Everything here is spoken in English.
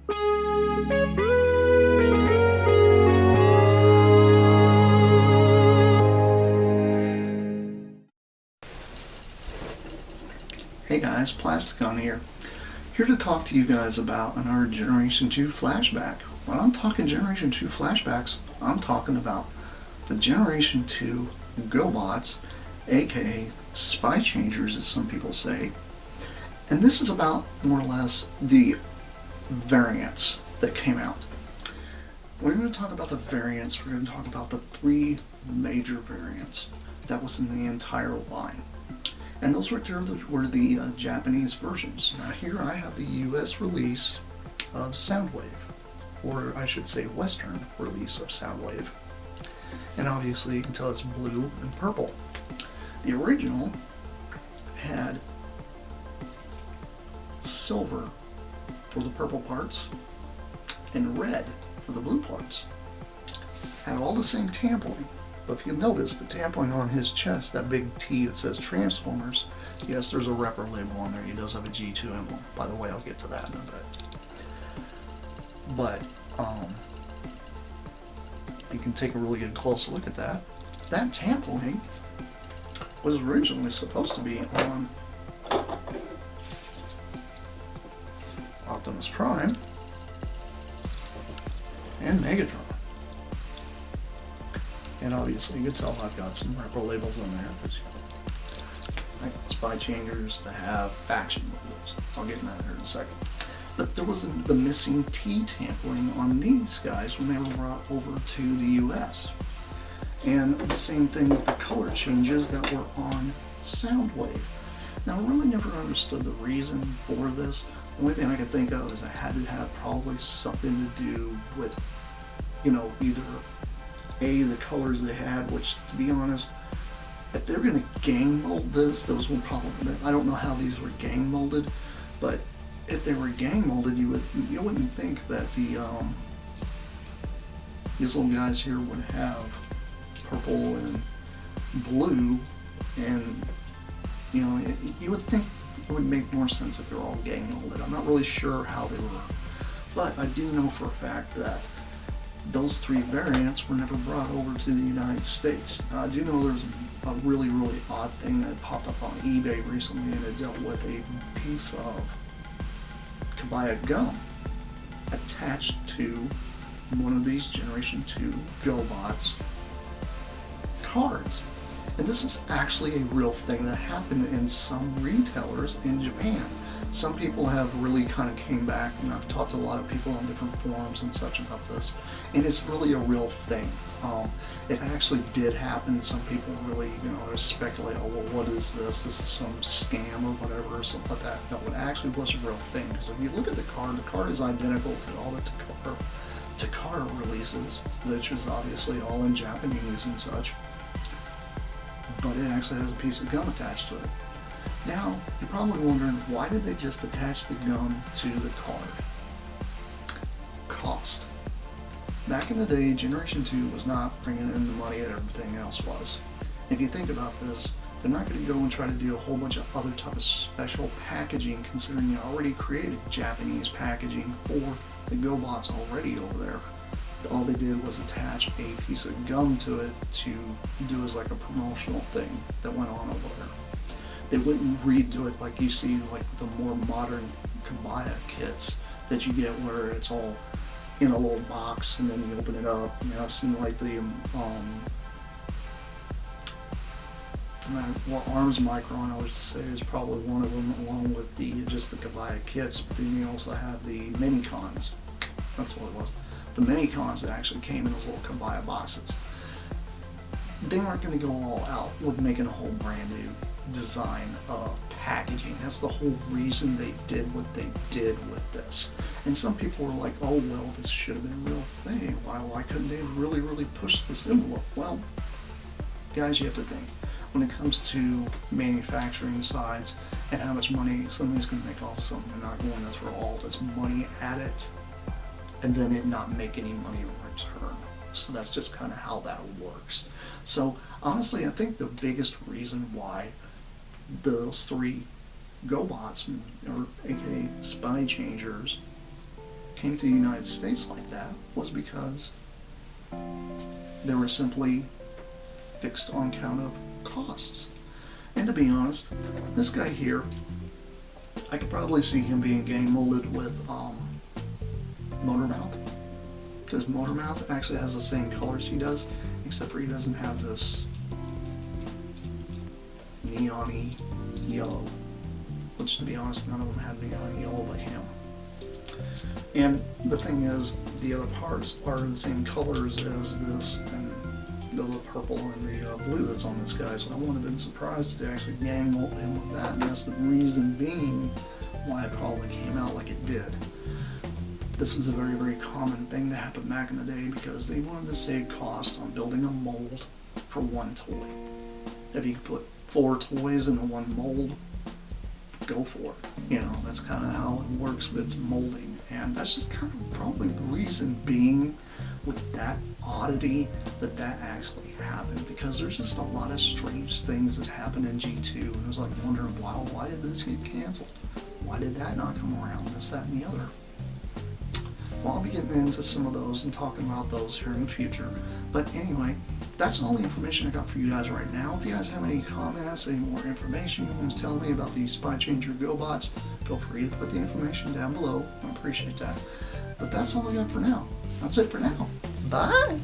Hey guys, Plasticon here to talk to you guys about another Generation 2 flashback. When I'm talking Generation 2 flashbacks, I'm talking about the Generation 2 Gobots, aka Spy Changers as some people say. And this is about more or less the variants that came out. We're going to talk about the variants, we're going to talk about the three major variants that was in the entire line. And those were the Japanese versions. Now here I have the US release of Soundwave, or I should say Western release of Soundwave. And obviously you can tell it's blue and purple. The original had silver for the purple parts and red for the blue parts. Had all the same tampering. But if you notice, the tampering on his chest, that big T that says Transformers, yes, there's a rapper label on there. He does have a G2 emblem. By the way, I'll get to that in a bit. But, you can take a really good close look at that. That tampering was originally supposed to be on Optimus Prime and Megatron. And obviously you can tell I've got some rapper labels on there because I got Spy Changers that have faction logos. I'll get into that here in a second. But there was the missing T tampering on these guys when they were brought over to the US. And the same thing with the color changes that were on Soundwave. Now I really never understood the reason for this. The only thing I could think of is it had to have probably something to do with, either the colors they had, which to be honest, if they're going to gang mold this, those will probably, I don't know how these were gang molded, but if they were gang molded, you wouldn't think that these little guys here would have purple and blue, and you would think it would make more sense if they're all gang molded. I'm not really sure how they were, but I do know for a fact that those three variants were never brought over to the United States. Now, I do know there's a really, really odd thing that popped up on eBay recently, and it dealt with a piece of kabaya gum attached to one of these Generation 2 Gobots cards. And this is actually a real thing that happened in some retailers in Japan. Some people have really kind of came back, and I've talked to a lot of people on different forums and such about this, and it's really a real thing. It actually did happen. Some people really, speculate, oh, well, what is this? This is some scam or whatever, or something like that. No, it actually was a real thing, because if you look at the card is identical to all the Takara releases, which is obviously all in Japanese and such, but it actually has a piece of gum attached to it. Now, you're probably wondering, why did they just attach the gum to the card? Cost. Back in the day, Generation 2 was not bringing in the money that everything else was. If you think about this, they're not going to go and try to do a whole bunch of other type of special packaging, considering you already created Japanese packaging for the Gobots already over there. All they did was attach a piece of gum to it to do as like a promotional thing that went on over there. They wouldn't redo it like you see like the more modern kabaya kits that you get where it's all in a little box and then you open it up. I've seen like the Arms Micron, I would say, is probably one of them, along with just the kabaya kits. But then you also have the Minicons. That's what it was. The Minicons that actually came in those little kabaya boxes. They aren't going to go all out with making a whole brand new design of packaging. That's the whole reason they did what they did with this. And some people were like, oh, well, this should have been a real thing. Why couldn't they really push this envelope? Well, guys, you have to think. When it comes to manufacturing sides and how much money somebody's going to make off something, they're not going to throw all this money at it and then it not make any money in return. So that's just kind of how that works. So honestly, I think the biggest reason why those three Gobots, or aka Spy Changers, came to the United States like that was because they were simply fixed on account of costs. And to be honest, this guy here, I could probably see him being game molded with Motormouth, because Motormouth actually has the same colors he does, except for he doesn't have this neon-y yellow, which to be honest, none of them had neon yellow but him. And the thing is, the other parts are the same colors as this, and the purple and the blue that's on this guy, so I wouldn't have been surprised if they actually gang molded him with that, and that's the reason being why it probably came out like it did. This is a very, very common thing that happened back in the day because they wanted to save cost on building a mold for one toy. If you could put 4 toys into one mold, go for it. You know, that's kind of how it works with molding, and that's just kind of probably the reason being with that oddity that actually happened, because there's just a lot of strange things that happened in G2, and it was like wondering, wow, why did this get canceled? Why did that not come around? This, that, and the other. Well, I'll be getting into some of those and talking about those here in the future. But anyway, that's all the information I got for you guys right now. If you guys have any comments, any more information you want to tell me about these Spy Changer Gobots, feel free to put the information down below. I appreciate that. But that's all I got for now. That's it for now. Bye!